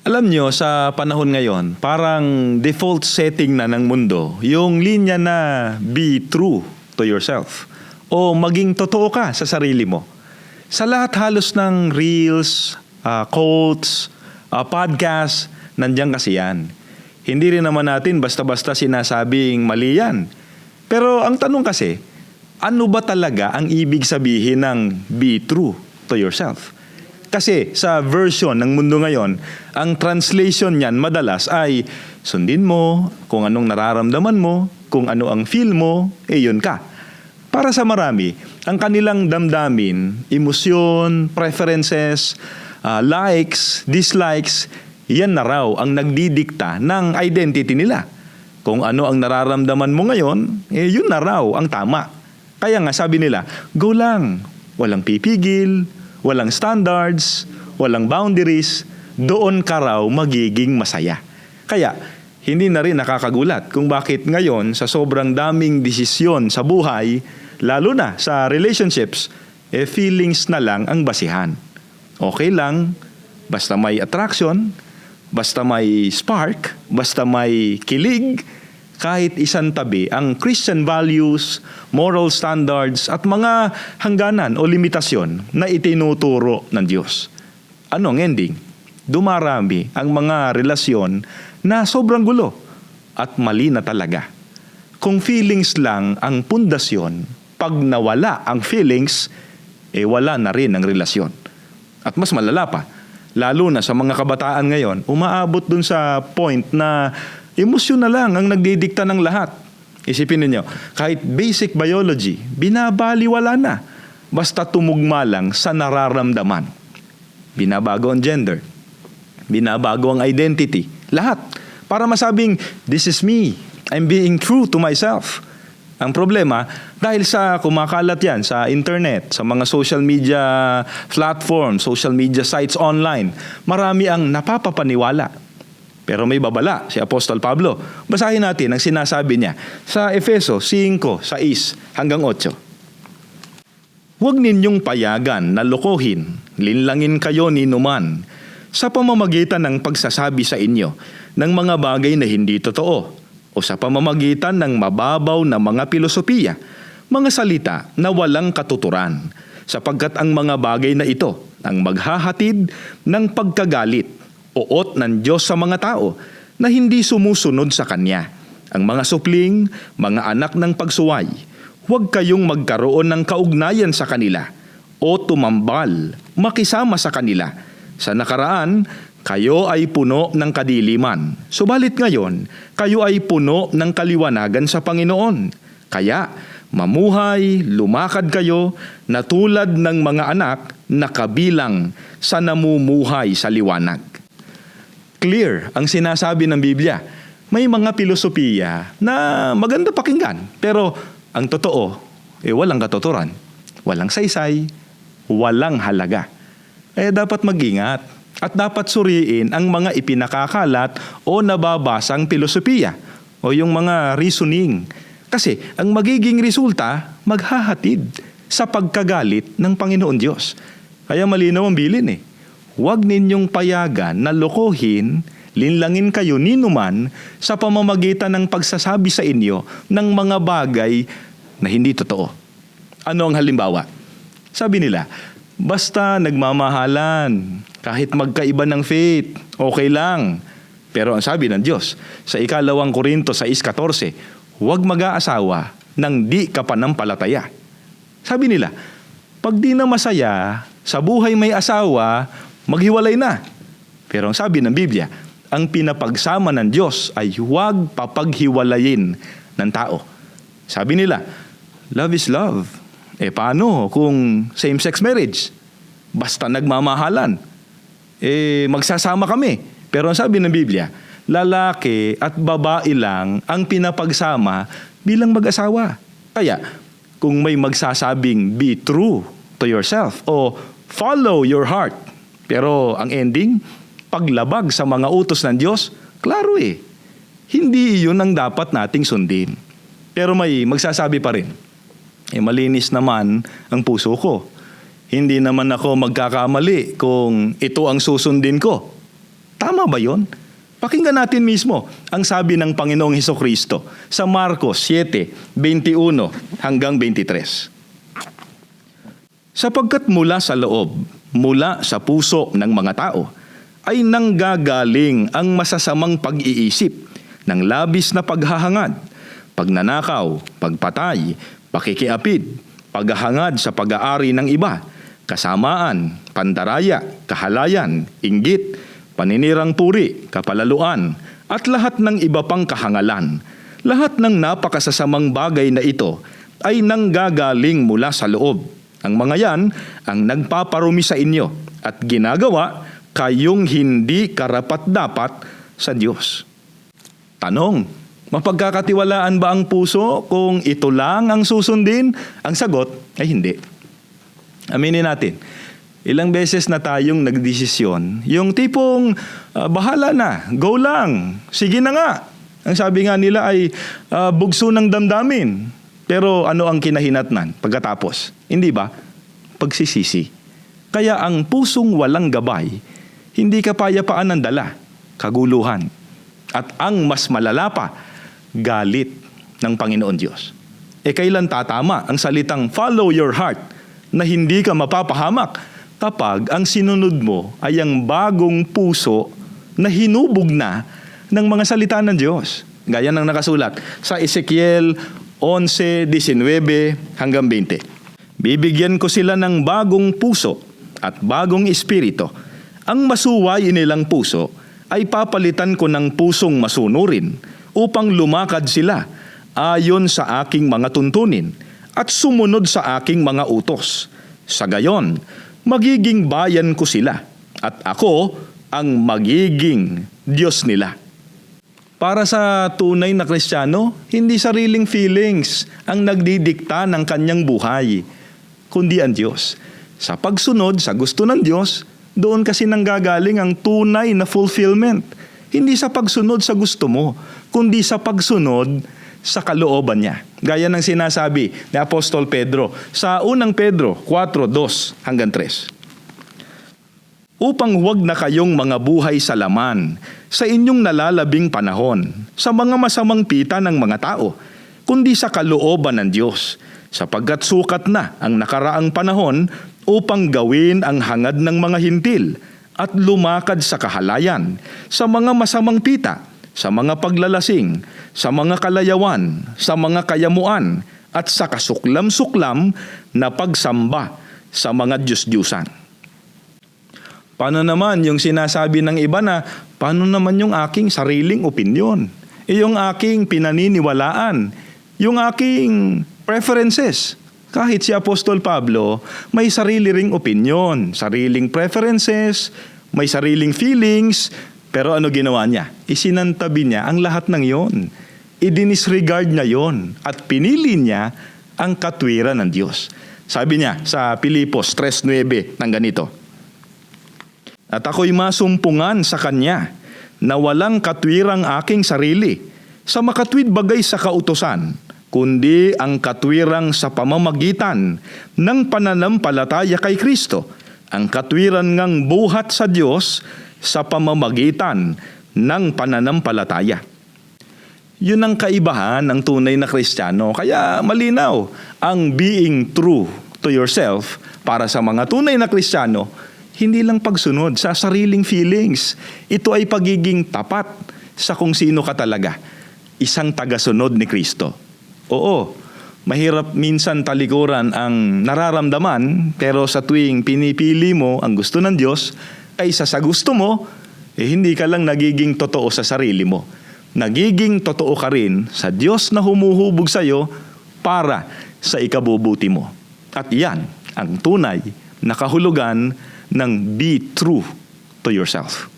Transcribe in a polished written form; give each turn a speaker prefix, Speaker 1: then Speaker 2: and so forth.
Speaker 1: Alam nyo, sa panahon ngayon, parang default setting na ng mundo, yung linya na be true to yourself o maging totoo ka sa sarili mo. Sa lahat halos ng reels, quotes, podcast, nandiyan kasi yan. Hindi rin naman natin basta-basta sinasabing mali yan. Pero ang tanong kasi, ano ba talaga ang ibig sabihin ng be true to yourself? Kasi sa version ng mundo ngayon, ang translation niyan madalas ay sundin mo kung anong nararamdaman mo, kung ano ang feel mo, yun ka. Para sa marami, ang kanilang damdamin, emosyon, preferences, likes, dislikes, yan na raw ang nagdidikta ng identity nila. Kung ano ang nararamdaman mo ngayon, yun na raw ang tama. Kaya nga sabi nila, go lang, walang pipigil, walang standards, walang boundaries, doon ka raw magiging masaya. Kaya, hindi na rin nakakagulat kung bakit ngayon sa sobrang daming desisyon sa buhay, lalo na sa relationships, feelings na lang ang basihan. Okay lang, basta may attraction, basta may spark, basta may kilig, kahit isang tabi ang Christian values, moral standards at mga hangganan o limitasyon na itinuturo ng Diyos. Ano ang ending? Dumarami ang mga relasyon na sobrang gulo at mali na talaga. Kung feelings lang ang pundasyon, pag nawala ang feelings, wala na rin ang relasyon. At mas malala pa, lalo na sa mga kabataan ngayon, umaabot dun sa point na emosyon na lang ang nagdidikta ng lahat. Isipin ninyo, kahit basic biology, binabaliwala na. Basta tumugma lang sa nararamdaman. Binabago ang gender. Binabago ang identity. Lahat. Para masabing, this is me. I'm being true to myself. Ang problema, dahil sa kumakalat yan sa internet, sa mga social media platforms, social media sites online, marami ang napapapaniwala. Pero may babala si Apostol Pablo. Basahin natin ang sinasabi niya sa Efeso 5:6 hanggang 8. Huwag ninyong payagan na lokohin, linlangin kayo ni numan sa pamamagitan ng pagsasabi sa inyo ng mga bagay na hindi totoo o sa pamamagitan ng mababaw na mga pilosopiya, mga salita na walang katuturan, sapagkat ang mga bagay na ito ang maghahatid ng pagkagalit uot ng Diyos sa mga tao na hindi sumusunod sa Kanya. Ang mga supling, mga anak ng pagsuway, huwag kayong magkaroon ng kaugnayan sa kanila o tumambal, makisama sa kanila. Sa nakaraan, kayo ay puno ng kadiliman. Subalit ngayon, kayo ay puno ng kaliwanagan sa Panginoon. Kaya, mamuhay, lumakad kayo na tulad ng mga anak na kabilang sa namumuhay sa liwanag. Clear ang sinasabi ng Biblia. May mga pilosopiya na maganda pakinggan. Pero ang totoo, walang katuturan. Walang saysay, walang halaga. Dapat mag-ingat at dapat suriin ang mga ipinakakalat o nababasang pilosopiya o yung mga reasoning. Kasi ang magiging resulta, maghahatid sa pagkagalit ng Panginoon Diyos. Kaya malinaw ang bilin Huwag ninyong payagan na lokohin, linlangin kayo ni numan sa pamamagitan ng pagsasabi sa inyo ng mga bagay na hindi totoo. Ano ang halimbawa? Sabi nila, basta nagmamahalan, kahit magkaiba ng faith, okay lang. Pero ang sabi ng Diyos, sa 2 Korinto 6:14, huwag mag-aasawa nang di ka panampalataya. Sabi nila, pag di na masaya, sa buhay may asawa, maghiwalay na. Pero ang sabi ng Biblia, ang pinapagsama ng Diyos ay huwag papaghiwalayin ng tao. Sabi nila, love is love. Paano kung same-sex marriage? Basta nagmamahalan. Magsasama kami. Pero ang sabi ng Biblia, lalaki at babae lang ang pinapagsama bilang mag-asawa. Kaya, kung may magsasabing be true to yourself o follow your heart, pero ang ending, paglabag sa mga utos ng Diyos, klaro hindi iyon ang dapat nating sundin. Pero may magsasabi pa rin, malinis naman ang puso ko. Hindi naman ako magkakamali kung ito ang susundin ko. Tama ba yon? Pakinggan natin mismo ang sabi ng Panginoong Hesukristo sa Marcos 7:21 hanggang 23. Sapagkat mula sa loob, mula sa puso ng mga tao, ay nanggagaling ang masasamang pag-iisip ng labis na paghahangad, pagnanakaw, pagpatay, pakikiapid, paghahangad sa pag-aari ng iba, kasamaan, pandaraya, kahalayan, inggit, paninirang puri, kapalaluan, at lahat ng iba pang kahangalan. Lahat ng napakasasamang bagay na ito ay nanggagaling mula sa loob. Ang mga yan ang nagpaparumi sa inyo at ginagawa kayong hindi karapat-dapat sa Diyos. Tanong, mapagkakatiwalaan ba ang puso kung ito lang ang susundin? Ang sagot ay hindi. Aminin natin, ilang beses na tayong nagdesisyon, yung tipong bahala na, go lang, sige na nga. Ang sabi nga nila ay bugso ng damdamin. Pero ano ang kinahinatnan pagkatapos? Hindi ba? Pagsisisi. Kaya ang pusong walang gabay, hindi kapayapaan ng dala, kaguluhan. At ang mas malala pa, galit ng Panginoon Diyos. Kailan tatama ang salitang follow your heart na hindi ka mapapahamak kapag ang sinunod mo ay ang bagong puso na hinubog na ng mga salita ng Diyos. Gaya ng nakasulat sa Ezekiel 11:19 hanggang 20. Bibigyan ko sila ng bagong puso at bagong espiritu. Ang masuway nilang puso ay papalitan ko ng pusong masunurin upang lumakad sila ayon sa aking mga tuntunin at sumunod sa aking mga utos. Sa gayon, magiging bayan ko sila at ako ang magiging Diyos nila. Para sa tunay na Kristiyano, hindi sariling feelings ang nagdidikta ng kanyang buhay, kundi ang Diyos. Sa pagsunod sa gusto ng Diyos, doon kasi nanggagaling ang tunay na fulfillment. Hindi sa pagsunod sa gusto mo, kundi sa pagsunod sa kalooban niya. Gaya ng sinasabi ni Apostol Pedro sa unang Pedro 4:2 hanggang 3. Upang huwag na kayong mga buhay sa laman sa inyong nalalabing panahon, sa mga masamang pita ng mga tao, kundi sa kalooban ng Diyos, sapagkat sukat na ang nakaraang panahon upang gawin ang hangad ng mga hintil at lumakad sa kahalayan, sa mga masamang pita, sa mga paglalasing, sa mga kalayawan, sa mga kayamuan, at sa kasuklam-suklam na pagsamba sa mga Diyos-Diyusan. Paano naman yung sinasabi ng iba na, paano naman yung aking sariling opinyon? Yung aking pinaniniwalaan, yung aking preferences. Kahit si Apostol Pablo, may sarili ring opinyon, sariling preferences, may sariling feelings, pero ano ginawa niya? Isinantabi niya ang lahat ng yon. I-disregard niya yon at pinili niya ang katwiran ng Diyos. Sabi niya sa Pilipos 3:9 ng ganito, at ako'y masumpungan sa Kanya na walang katwirang aking sarili sa makatwid bagay sa kautusan, kundi ang katwirang sa pamamagitan ng pananampalataya kay Kristo, ang katwiran ngang buhat sa Diyos sa pamamagitan ng pananampalataya. Yun ang kaibahan ng tunay na Kristiyano. Kaya malinaw ang being true to yourself para sa mga tunay na Kristiyano, hindi lang pagsunod sa sariling feelings. Ito ay pagiging tapat sa kung sino ka talaga. Isang tagasunod ni Kristo. Oo, mahirap minsan talikuran ang nararamdaman, pero sa tuwing pinipili mo ang gusto ng Diyos, kaysa sa gusto mo, hindi ka lang nagiging totoo sa sarili mo. Nagiging totoo ka rin sa Diyos na humuhubog sa iyo para sa ikabubuti mo. At yan ang tunay na kahulugan ng be true to yourself.